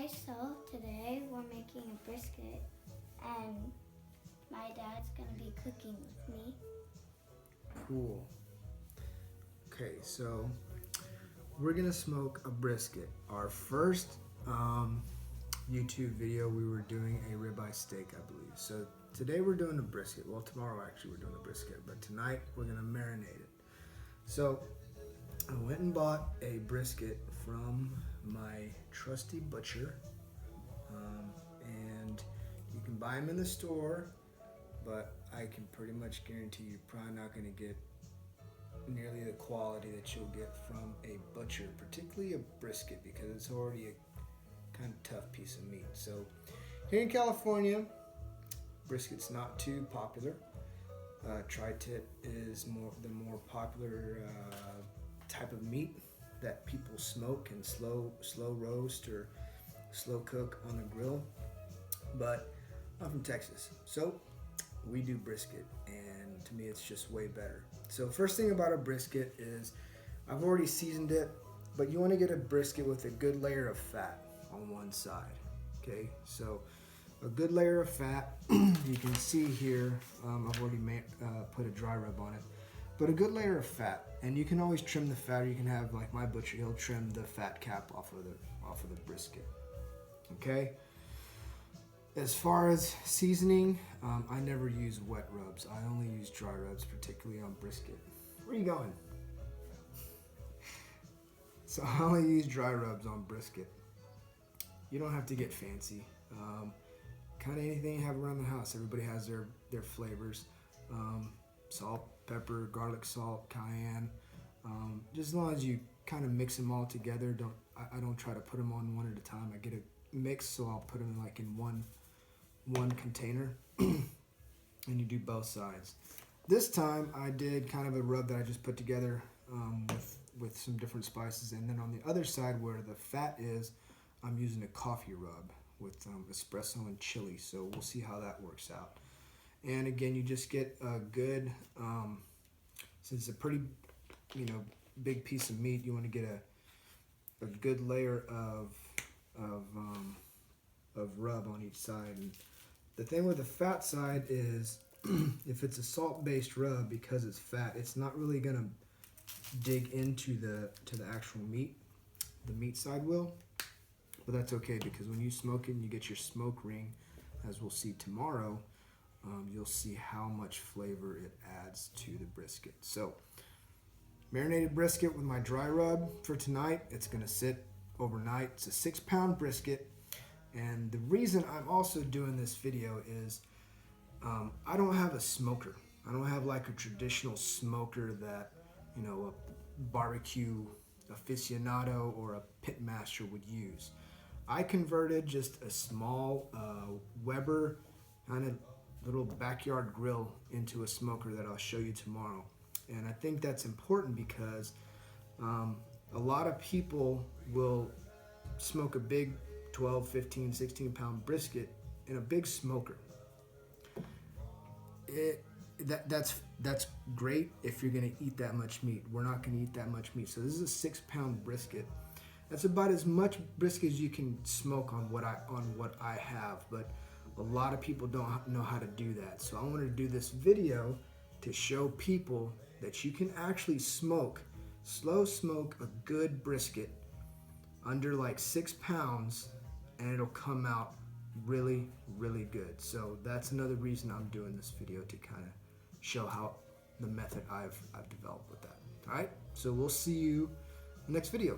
guys, so today we're making a brisket and my dad's gonna be cooking with me. Cool. Okay, so we're gonna smoke a brisket. Our first YouTube video we were doing a ribeye steak, I believe. So today we're doing a brisket. Well, tomorrow actually we're doing a brisket, but tonight we're gonna marinate it. So I went and bought a brisket from my trusty butcher, and you can buy them in the store, but I can pretty much guarantee you're probably not going to get nearly the quality that you'll get from a butcher, particularly a brisket, because it's already a kind of tough piece of meat. So here in California, brisket's not too popular. Tri-tip is the more popular type of meat that people smoke and slow roast or slow cook on the grill. But I'm from Texas, so we do brisket, and to me it's just way better. So first thing about a brisket is I've already seasoned it, but you want to get a brisket with a good layer of fat on one side. Okay, so a good layer of fat. You can see here I've already put a dry rub on it, but a good layer of fat, and you can always trim the fat, or you can have like my butcher, he'll trim the fat cap off of the brisket. Okay, as far as seasoning, I never use wet rubs. I only use dry rubs, particularly on brisket. Where are you going? So I only use dry rubs on brisket. You don't have to get fancy. Kind of anything you have around the house. Everybody has their flavors. Salt, pepper, garlic salt, cayenne. Just as long as you kind of mix them all together. I don't try to put them on one at a time. I get a mix, so I'll put them like in one container, and you do both sides. This time I did kind of a rub that I just put together with some different spices, and then on the other side where the fat is, I'm using a coffee rub with espresso and chili. So we'll see how that works out. And again, you just get a good, since it's a pretty, big piece of meat, you want to get a good layer of rub on each side. And the thing with the fat side is, if it's a salt-based rub, because it's fat, it's not really gonna dig into the actual meat. The meat side will, but that's okay, because when you smoke it and you get your smoke ring, as we'll see tomorrow, you'll see how much flavor it adds to the brisket. So marinated brisket with my dry rub for tonight. It's gonna sit overnight. It's a 6-pound brisket. And the reason I'm also doing this video is I don't have a smoker. I don't have like a traditional smoker that, a barbecue aficionado or a pit master would use. I converted just a small Weber kind of little backyard grill into a smoker that I'll show you tomorrow. And I think that's important because a lot of people will smoke a big 12, 15, 16 pound brisket in a big smoker. That's great if you're gonna eat that much meat. We're not gonna eat that much meat. So this is a 6-pound brisket. That's about as much brisket as you can smoke on what I have, but a lot of people don't know how to do that. So I wanted to do this video to show people that you can actually slow smoke a good brisket under like 6 pounds, and it'll come out really, really good. So that's another reason I'm doing this video, to kind of show how the method I've developed with that. All right, so we'll see you in the next video.